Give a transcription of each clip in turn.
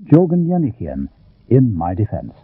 Gourgen Yanikian, In My Defense.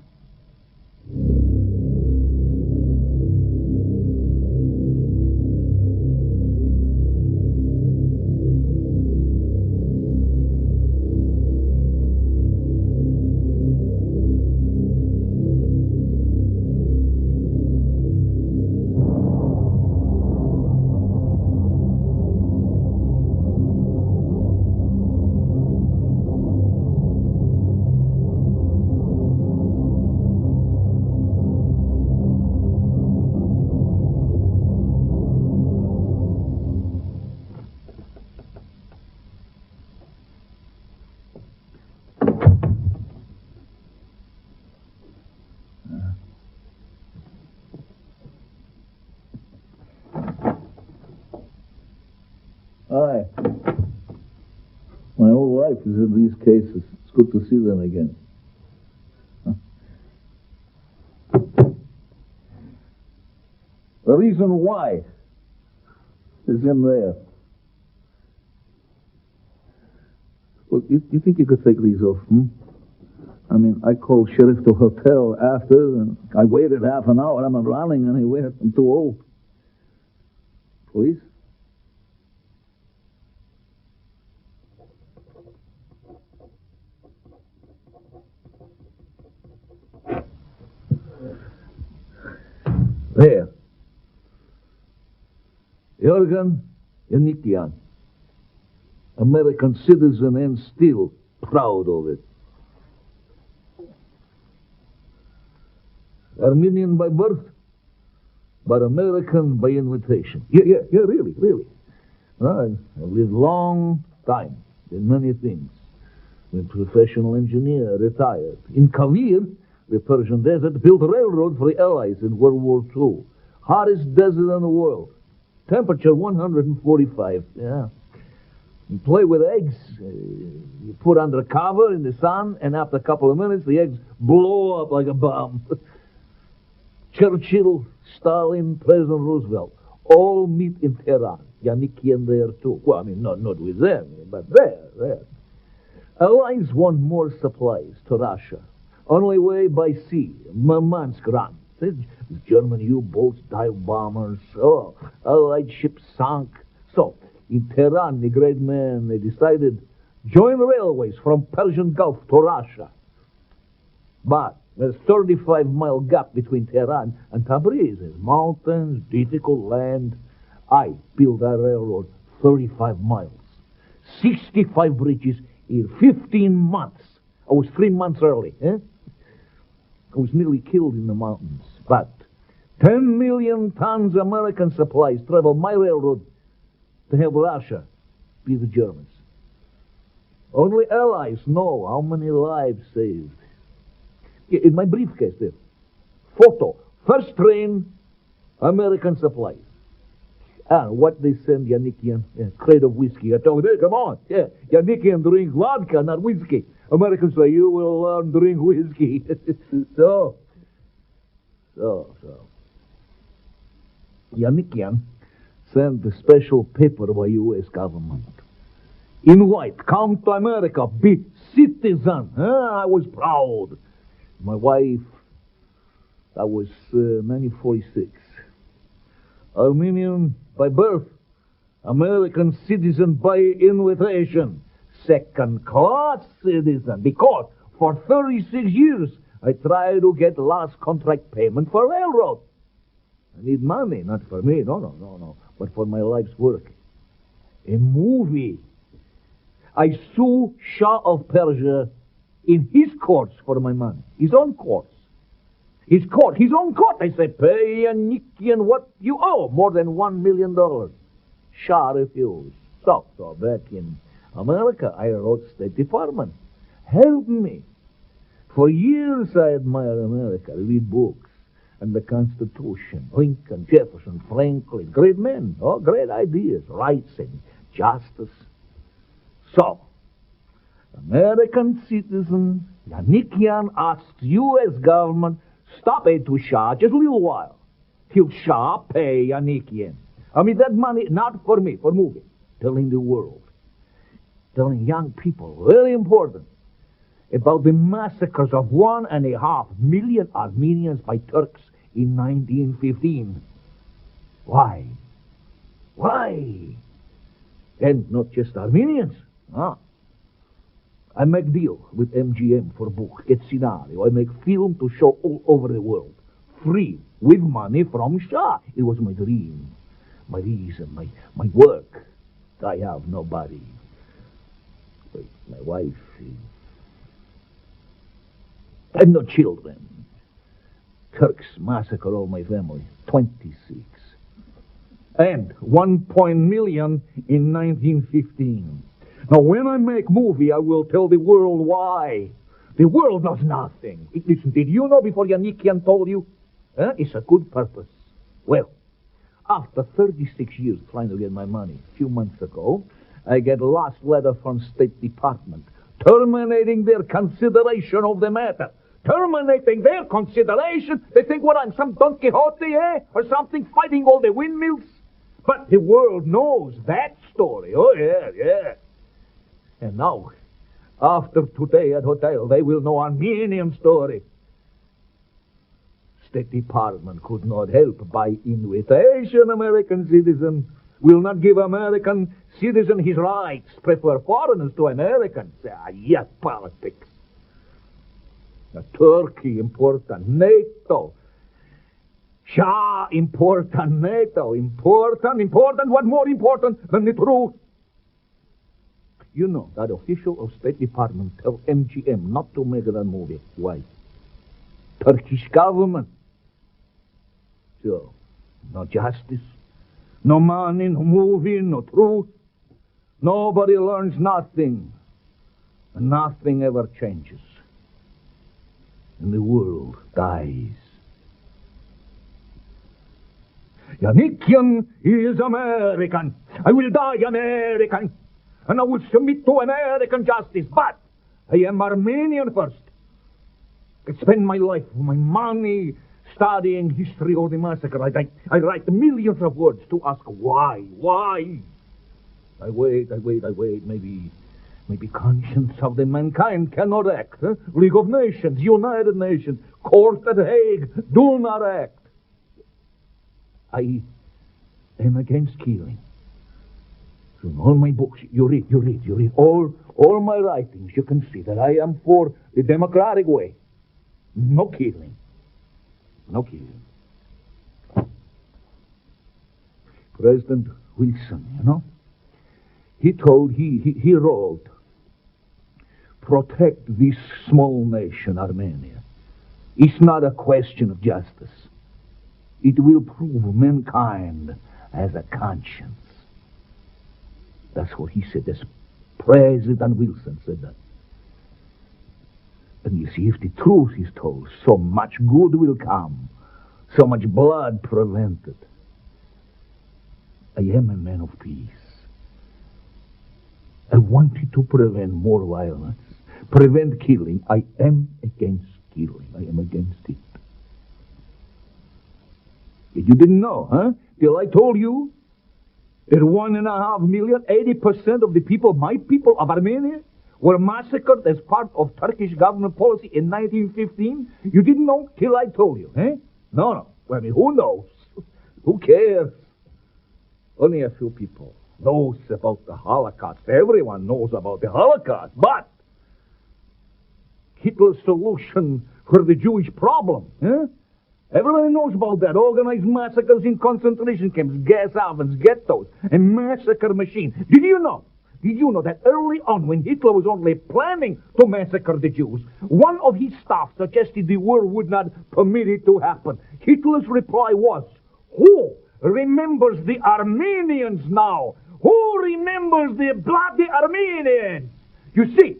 Hi. My whole life is in these cases. It's good to see them again. The reason why is in there. Look, you think you could take these off, I mean, I called sheriff to hotel after, and I waited half an hour. I'm running anywhere. I'm too old. Police? There. Gourgen Yanikian. American citizen and still proud of it. Armenian by birth, but American by invitation. Yeah, really. I've lived long time in many things. I'm a professional engineer, retired. In Kavir, the Persian desert, built a railroad for the Allies in World War II. Hottest desert in the world. Temperature 145, yeah. You play with eggs. You put under cover in the sun, and after a couple of minutes, the eggs blow up like a bomb. Churchill, Stalin, President Roosevelt, all meet in Tehran. Yanikian there too. Well, I mean, not with them, but there. Allies want more supplies to Russia. Only way by sea, Murmansk run. German U-boats, dive bombers, Allied ships sunk. So, in Tehran, the great men, they decided join railways from Persian Gulf to Russia. But there's 35-mile gap between Tehran and Tabriz. There's mountains, difficult land. I built that railroad 35 miles, 65 bridges in 15 months. I was 3 months early. I was nearly killed in the mountains. But 10 million tons American supplies travel my railroad to help Russia be the Germans. Only Allies know how many lives saved. In my briefcase there, photo, first train, American supplies. And what they send Yanikian, a crate of whiskey. I told him, hey, come on, Yanikian drink vodka, not whiskey. Americans say, you will learn drink whiskey. So. Yanikian sent a special paper by U.S. government. In white, come to America, be citizen. I was proud. My wife, that was 1946. Armenian by birth, American citizen by invitation. Second-class citizen, because for 36 years I tried to get last contract payment for railroad. I need money, not for me, no, but for my life's work. A movie. I sue Shah of Persia in his courts for my money. His own courts. His own court. I say, pay Yanikian what you owe, more than $1 million. Shah refused. So back in America, I wrote State Department. Help me. For years I admire America, read books and the Constitution. Lincoln, Jefferson, Franklin, great men, great ideas, rights and justice. So, American citizen Yanikian asked U.S. government, stop aid to Shah just a little while, till Shah pay Yanikian. I mean, that money, not for me, for moving, telling the world, telling young people, very important. about the massacres of 1.5 million Armenians by Turks in 1915. Why? Why? And not just Armenians. I make deal with MGM for book, get scenario. I make film to show all over the world. Free, with money from Shah. It was my dream, my reason, my work. I have nobody. But my wife. I have no children. Turks massacre all my family. 26. And 1 million in 1915. Now, when I make movie, I will tell the world why. The world does nothing. Listen, did you know before Yanikian told you? It's a good purpose. Well, after 36 years trying to get my money, a few months ago, I get a last letter from State Department terminating their consideration of the matter. Terminating their consideration? They think, what, I'm some Don Quixote, or something, fighting all the windmills? But the world knows that story. Oh, yeah. And now, after today at hotel, they will know Armenian story. State Department could not help by invitation. American citizen will not give American citizen his rights. Prefer foreigners to Americans. Yes, politics. Turkey important. NATO. Shah important. NATO important. What more important than the truth? You know that official of State Department tell MGM not to make that movie. Why? Turkish government. So, no justice, no money, no movie, no truth. Nobody learns nothing. And nothing ever changes. And the world dies. Yanikian is American. I will die American. And I will submit to American justice. But I am Armenian first. I spend my life, my money, studying history of the massacre. I write millions of words to ask why. Why? I wait. Maybe conscience of the mankind cannot act. League of Nations, United Nations, Court at Hague, do not act. I am against killing. So in all my books, you read. All my writings, you can see that I am for the democratic way. No killing. President Wilson, you know, he wrote, protect this small nation, Armenia. It's not a question of justice. It will prove mankind has a conscience. That's what he said. That's President Wilson said that. And you see, if the truth is told, so much good will come, so much blood prevented. I am a man of peace. I wanted to prevent more violence, prevent killing. I am against killing. I am against it. You didn't know, huh? Till I told you that 1.5 million, 80% of the people, my people of Armenia, were massacred as part of Turkish government policy in 1915? You didn't know till I told you, eh? No. I mean, who knows? Who cares? Only a few people knows about the Holocaust. Everyone knows about the Holocaust. But Hitler's solution for the Jewish problem, eh? Everybody knows about that. Organized massacres in concentration camps, gas ovens, ghettos, and massacre machines. Did you know that early on, when Hitler was only planning to massacre the Jews, one of his staff suggested the war would not permit it to happen? Hitler's reply was, who remembers the Armenians now? Who remembers the bloody Armenians? You see,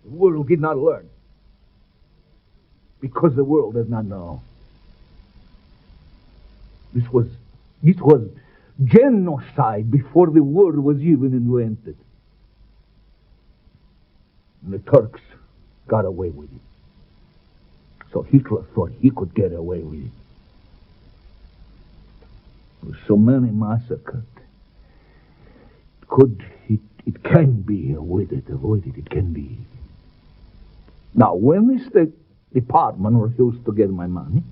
the world did not learn. Because the world does not know. This was genocide before the word was even invented. And the Turks got away with it. So Hitler thought he could get away with it. There were so many massacred. It can be avoided, it can be. Now, when the State Department refused to get my money,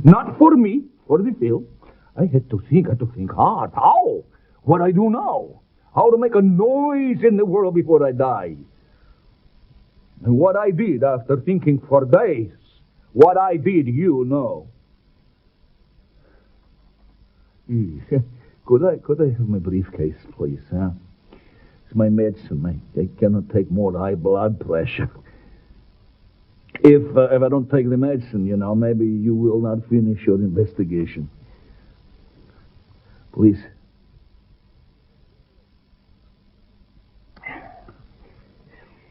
not for me, for the film, I had to think hard. How? What I do now? How to make a noise in the world before I die? And what I did after thinking for days, what I did, you know. Could I have my briefcase, please, huh? It's my medicine. I cannot take more high blood pressure. If I don't take the medicine, maybe you will not finish your investigation. Please.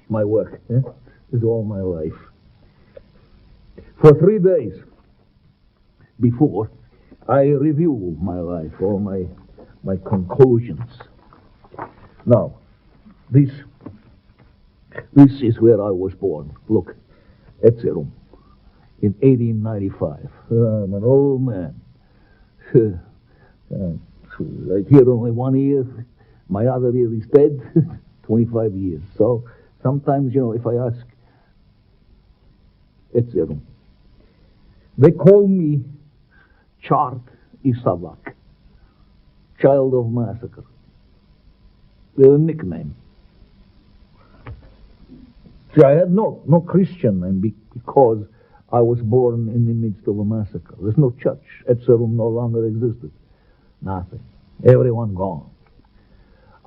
My work, is all my life. For 3 days before, I review my life, all my conclusions. Now, this is where I was born. Look, Etzerum, in 1895. I'm an old man. I here only 1 year. My other year is dead. 25 years. So sometimes, if I ask, Etzerum, they call me Chart Isavak, child of massacre. A nickname. See, I had no Christian name because I was born in the midst of a massacre. There's no church. Etzerum no longer existed. Nothing. Everyone gone.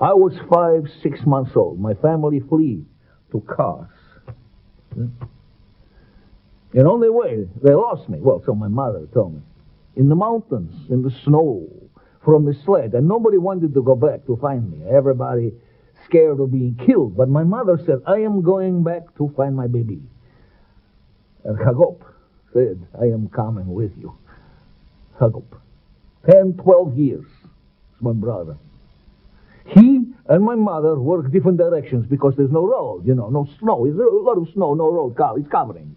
I was 5, 6 months old. My family flee to Kars. And on their way, they lost me. Well, so my mother told me. In the mountains, in the snow, from the sled. And nobody wanted to go back to find me. Everybody scared of being killed. But my mother said, I am going back to find my baby. And Hagop said, I am coming with you. Hagop. 10, 12 years. It's my brother. He and my mother work different directions because there's no road, no snow. There's a lot of snow, no road. It's covering.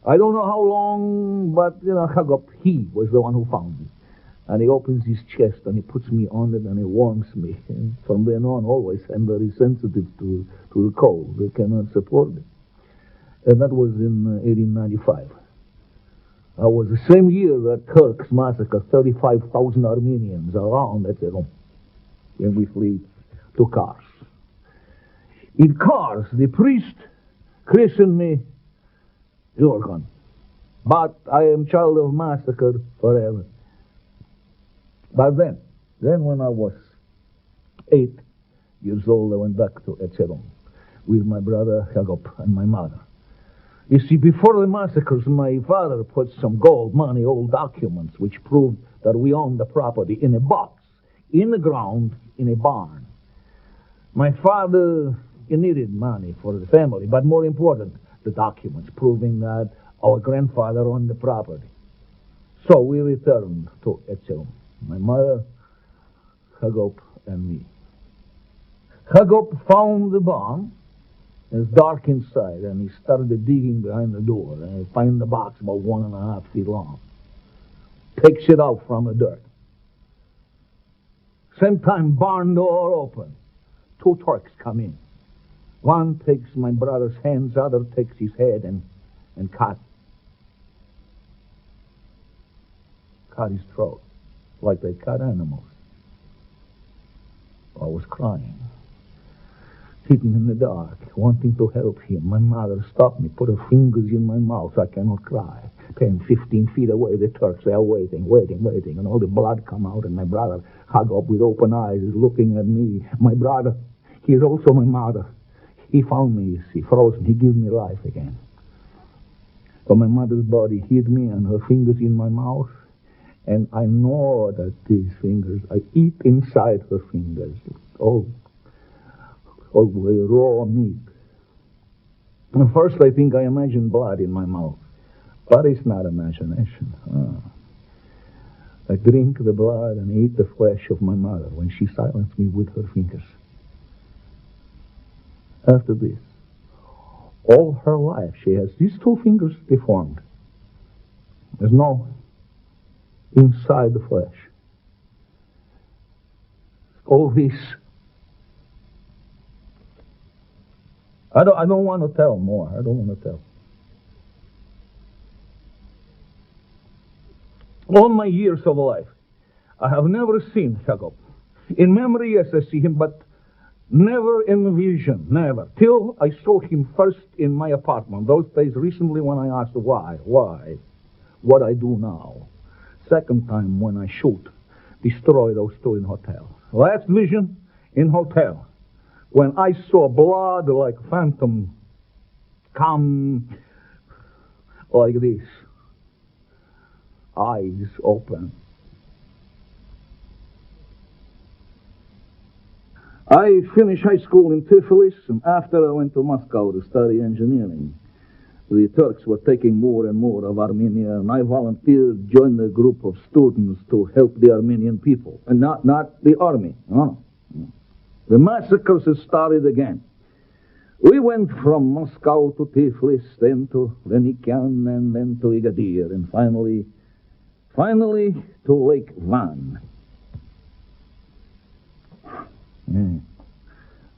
I don't know how long, but, Hagop, he was the one who found me. And he opens his chest and he puts me on it and he warms me. And from then on, always, I'm very sensitive to the cold. They cannot support it. And that was in 1895. I was the same year that Turks massacred 35,000 Armenians around Etzerum. And we flee to Kars. In Kars, the priest christened me Gourgen. But I am child of massacre forever. But then when I was 8 years old, I went back to Etzerum with my brother Hagop and my mother. You see, before the massacres, my father put some gold, money, old documents, which proved that we owned the property in a box, in the ground, in a barn. My father, he needed money for the family, but more important, the documents proving that our grandfather owned the property. So we returned to Etzerum. My mother, Hagop, and me. Hagop found the barn. It's dark inside, and he started digging behind the door, and he found the box about 1.5 feet long. Takes it out from the dirt. Same time, barn door open. 2 Turks come in. One takes my brother's hands, other takes his head and cut his throat, like they cut animals. I was crying, sitting in the dark, wanting to help him. My mother stopped me, put her fingers in my mouth. I cannot cry. 10, 15 feet away, the Turks, they are waiting, and all the blood come out, and my brother, Hagop, with open eyes, is looking at me. My brother, he is also my mother. He found me, you see, frozen. He gave me life again. So my mother's body hid me and her fingers in my mouth, and I know that these fingers, I eat inside her fingers, all raw meat. And first I think I imagine blood in my mouth, but it's not imagination. I drink the blood and eat the flesh of my mother when she silenced me with her fingers. After this, all her life she has these 2 fingers deformed. There's no inside the flesh. All this I don't want to tell more. I don't want to tell. All my years of life, I have never seen Jacob. In memory, yes, I see him, but never in vision, never. Till I saw him first in my apartment. Those days recently when I asked why, what I do now. Second time when I shoot, destroy those two in hotel. Last vision in hotel, when I saw blood like phantom come like this. Eyes open. I finished high school in Tiflis, and after I went to Moscow to study engineering. The Turks were taking more and more of Armenia, and I volunteered, joined a group of students to help the Armenian people, and not the army. No. The massacres had started again. We went from Moscow to Tiflis, then to Yanikian, and then to Agadir, and finally to Lake Van. Yeah.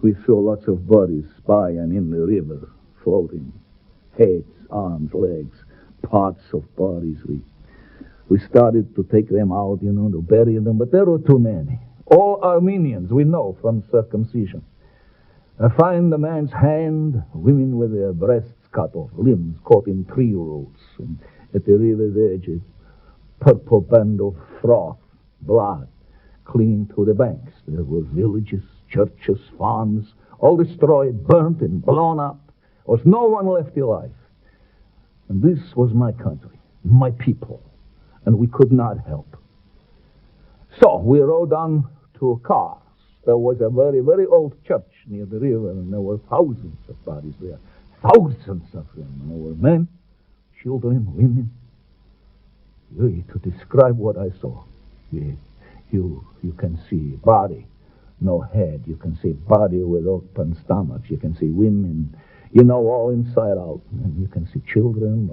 We saw lots of bodies spying in the river, floating. Heads, arms, legs, parts of bodies. We started to take them out, to bury them, but there were too many. All Armenians, we know from circumcision. I find a man's hand, women with their breasts cut off, limbs caught in tree roots, and at the river's edge, a purple band of froth, blood, clinging to the banks. There were villages, churches, farms, all destroyed, burnt, and blown up. There was no one left alive. And this was my country, my people, and we could not help. So we rode on to cars. There was a very, very old church near the river, and there were thousands of bodies there. Thousands of them. And there were men, children, women. To describe what I saw, you can see body, no head. You can see body with open stomachs. You can see women, all inside out. And you can see children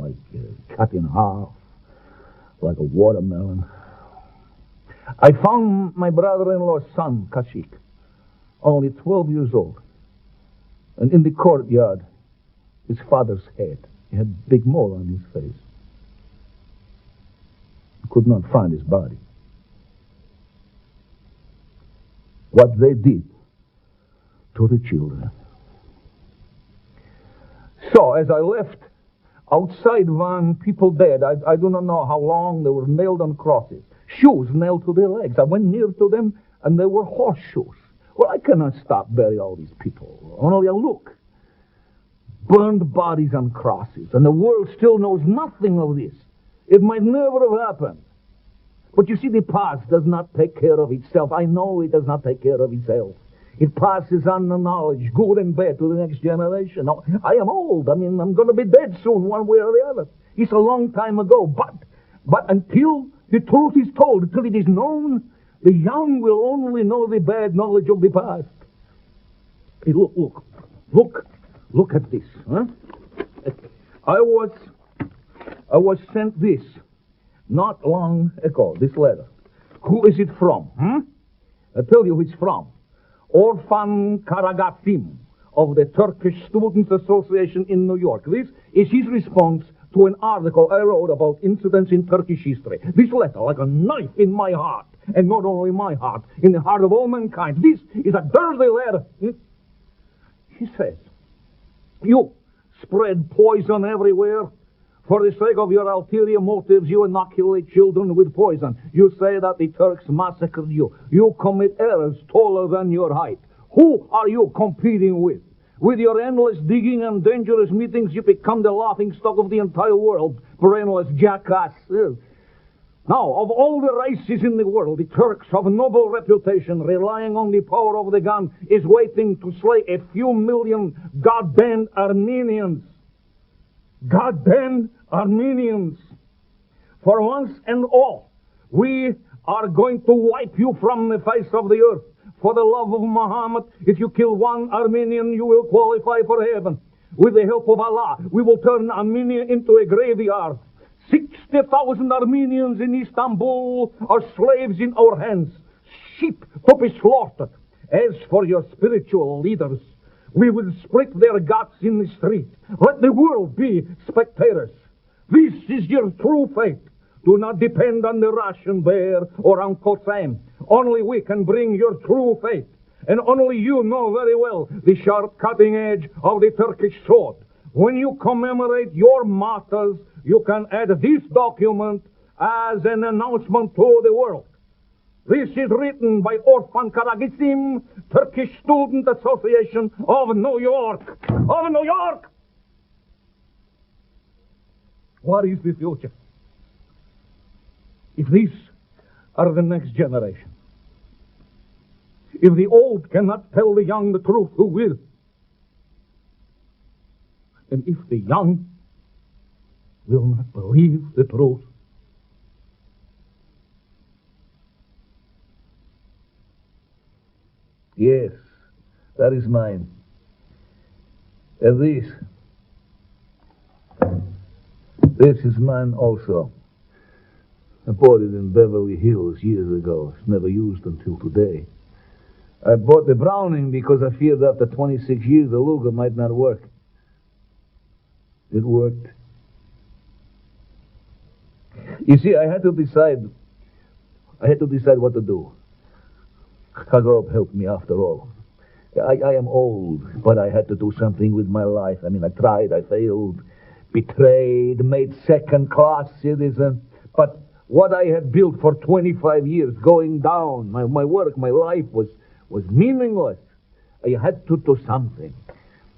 cut in half, like a watermelon. I found my brother-in-law's son, Kashik, only 12 years old. And in the courtyard, his father's head. He had a big mole on his face. Could not find his body. What they did to the children. So, as I left, outside Van, people dead. I do not know how long. They were nailed on crosses. Shoes nailed to their legs. I went near to them, and they were horseshoes. Well, I cannot stop burying all these people. Only I look. Burned bodies on crosses, and the world still knows nothing of this. It might never have happened. But you see, the past does not take care of itself. I know it does not take care of itself. It passes on the knowledge, good and bad, to the next generation. Now, I am old. I'm going to be dead soon, one way or the other. It's a long time ago. But until the truth is told, until it is known, the young will only know the bad knowledge of the past. Hey, look at this. Huh? I was sent this not long ago, this letter. Who is it from? I tell you who it's from. Orphan Karagasim of the Turkish Students Association in New York. This is his response to an article I wrote about incidents in Turkish history. This letter, like a knife in my heart, and not only my heart, in the heart of all mankind. This is a dirty letter. He says, you spread poison everywhere. For the sake of your ulterior motives, you inoculate children with poison. You say that the Turks massacred you. You commit errors taller than your height. Who are you competing with? With your endless digging and dangerous meetings, you become the laughingstock of the entire world. Brainless jackass. Now, of all the races in the world, the Turks of noble reputation, relying on the power of the gun, is waiting to slay a few million goddamned Armenians. Goddamn Armenians. For once and all, we are going to wipe you from the face of the earth. For the love of Muhammad, if you kill one Armenian, you will qualify for heaven. With the help of Allah, we will turn Armenia into a graveyard. 60,000 Armenians in Istanbul are slaves in our hands, sheep to be slaughtered. As for your spiritual leaders, We will split their guts in the street. Let the world be spectators. This is your true fate. Do not depend on the Russian bear or Uncle Sam. Only we can bring your true fate. And only you know very well the sharp cutting edge of the Turkish sword. When you commemorate your martyrs, you can add this document as an announcement to the world. This is written by Orphan Karagisim, Turkish Student Association of New York. Of New York! What is the future? If these are the next generation, if the old cannot tell the young the truth, who will? And if the young will not believe the truth, yes, that is mine. And this is mine also. I bought it in Beverly Hills years ago. It's never used until today. I bought the Browning because I feared after 26 years the Luger might not work. It worked. You see, I had to decide what to do. Kagov helped me after all. I am old, but I had to do something with my life. I mean, I tried, I failed, betrayed, made second-class citizen. But what I had built for 25 years going down, my work, my life was meaningless. I had to do something.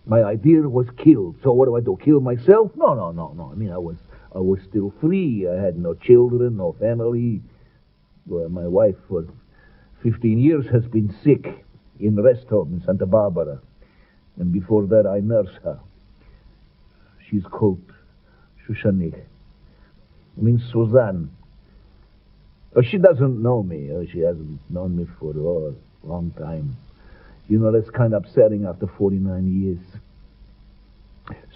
My idea was killed. So what do? Kill myself? No. I mean, I was still free. I had no children, no family. Well, my wife for 15 years has been sick in a rest home in Santa Barbara. And before that, I nursed her. She's called Shushanik. It means Suzanne. She doesn't know me. She hasn't known me for a long time. You know, that's kind of upsetting after 49 years.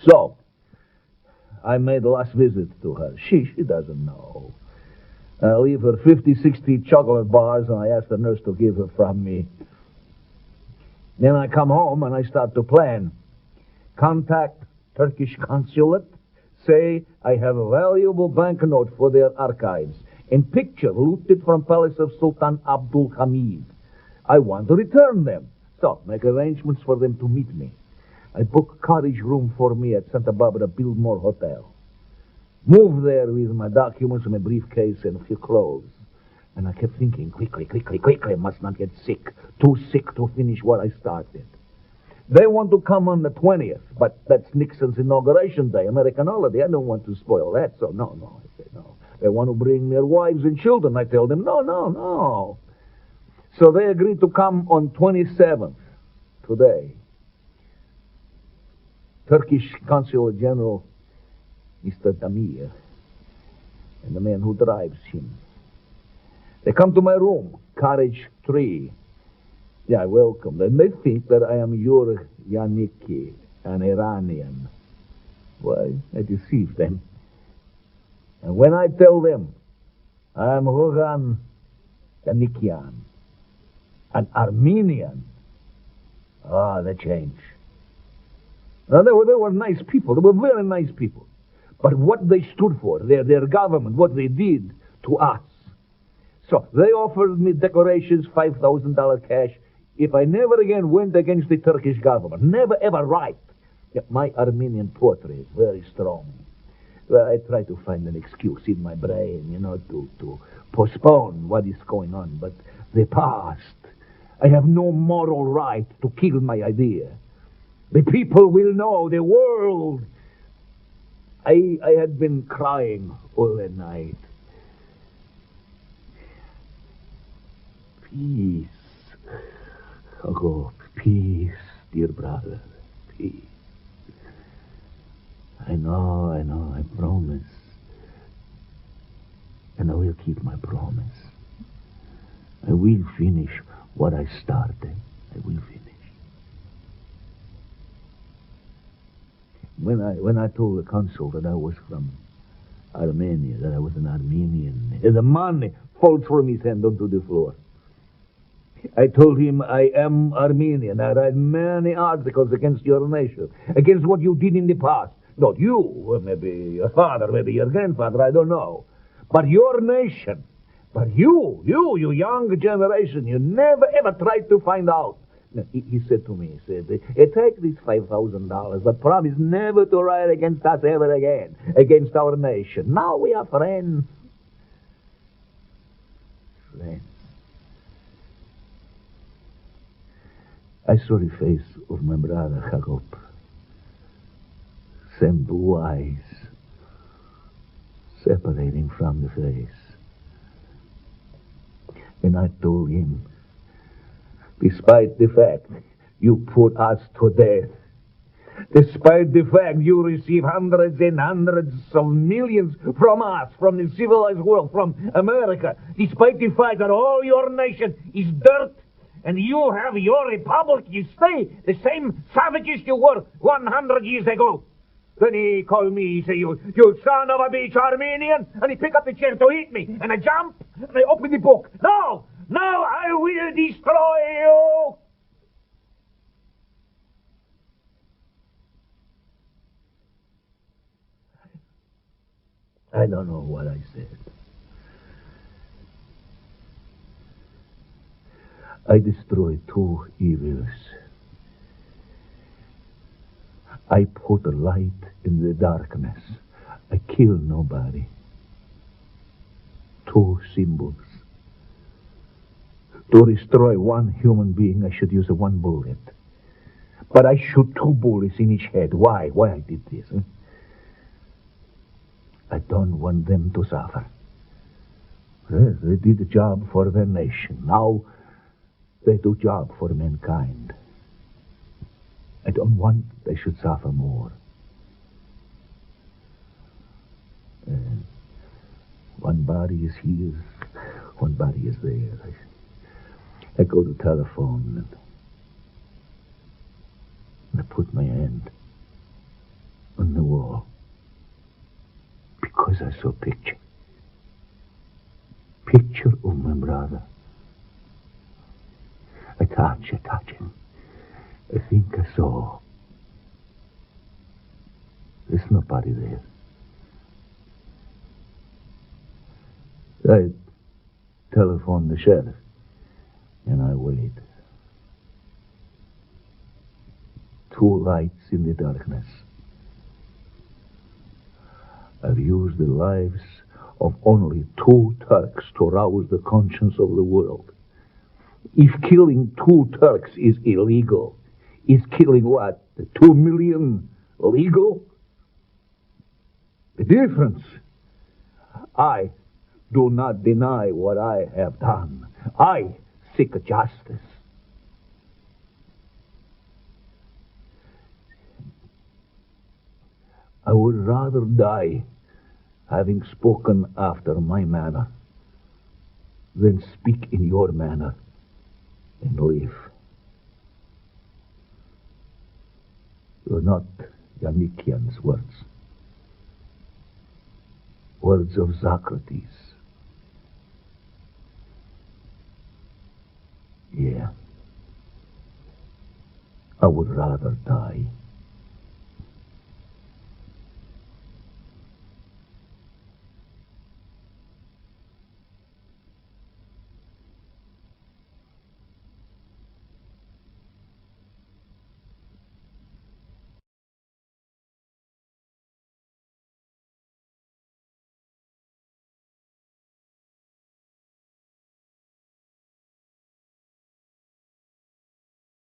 So, I made the last visit to her. She doesn't know. I leave her 50, 60 chocolate bars, and I ask the nurse to give her from me. Then I come home, and I start to plan. Contact Turkish consulate. Say I have a valuable banknote for their archives. And picture looted from palace of Sultan Abdul Hamid. I want to return them. So, make arrangements for them to meet me. I book a cottage room for me at Santa Barbara Biltmore Hotel. Move there with my documents and my briefcase and a few clothes. And I kept thinking, quickly, I must not get sick. Too sick to finish what I started. They want to come on the 20th, but that's Nixon's inauguration day, American holiday. I don't want to spoil that, so no. I say no. They want to bring their wives and children. I tell them, no. So they agreed to come on 27th, today. Turkish Consul General, Mr. Damir, and the man who drives him. They come to my room, cottage 3. Yeah, I welcome them. They think that I am Gourgen Yanikian, an Iranian. Why, I deceive them. And when I tell them I am Gourgen Yanikian, an Armenian, they change. Now, they were nice people. They were very nice people. But what they stood for, their government, what they did to us. So they offered me decorations, $5,000 cash, if I never again went against the Turkish government. Never ever write. Yet my Armenian poetry is very strong. Well, I try to find an excuse in my brain, to postpone what is going on. But the past, I have no moral right to kill my idea. The people will know, the world. I had been crying all the night. Peace. Oh, peace, dear brother, peace. I know, I promise. And I will keep my promise. I will finish what I started. I will finish. When I told the consul that I was from Armenia, that I was an Armenian, the money falls from his hand onto the floor. I told him I am Armenian. I read many articles against your nation, against what you did in the past. Not you, or maybe your father, maybe your grandfather, I don't know. But your nation. But you young generation, you never ever tried to find out. He said to me, he said, take this $5,000, but promise never to write against us ever again, against our nation. Now we are friends. Friends. I saw the face of my brother Jacob. Same blue eyes separating from the face. And I told him, despite the fact you put us to death, despite the fact you receive hundreds and hundreds of millions from us, from the civilized world, from America, despite the fact that all your nation is dirt, and you have your republic, you stay the same savages you were 100 years ago. Then he called me, he said, you son of a bitch Armenian, and he picked up the chair to hit me, and I jump, and I open the book. No, I will destroy you. I don't know what I said. I destroyed two evils. I put a light in the darkness. I kill nobody. Two symbols. To destroy one human being, I should use one bullet. But I shoot two bullets in each head. Why? Why I did this? I don't want them to suffer. They did a job for their nation. Now they do job for mankind. I don't want they should suffer more. One body is here, one body is there. I go to telephone and I put my hand on the wall because I saw picture of my brother. I touch him. I think I saw. There's nobody there. I telephone the sheriff, and I wait. Two lights in the darkness. I've used the lives of only two Turks to rouse the conscience of the world. If killing two Turks is illegal, is killing what? The 2 million legal? The difference. I do not deny what I have done. I seek justice. I would rather die having spoken after my manner than speak in your manner and live. They're not Yanikian's words. Words of Socrates. Yeah. I would rather die.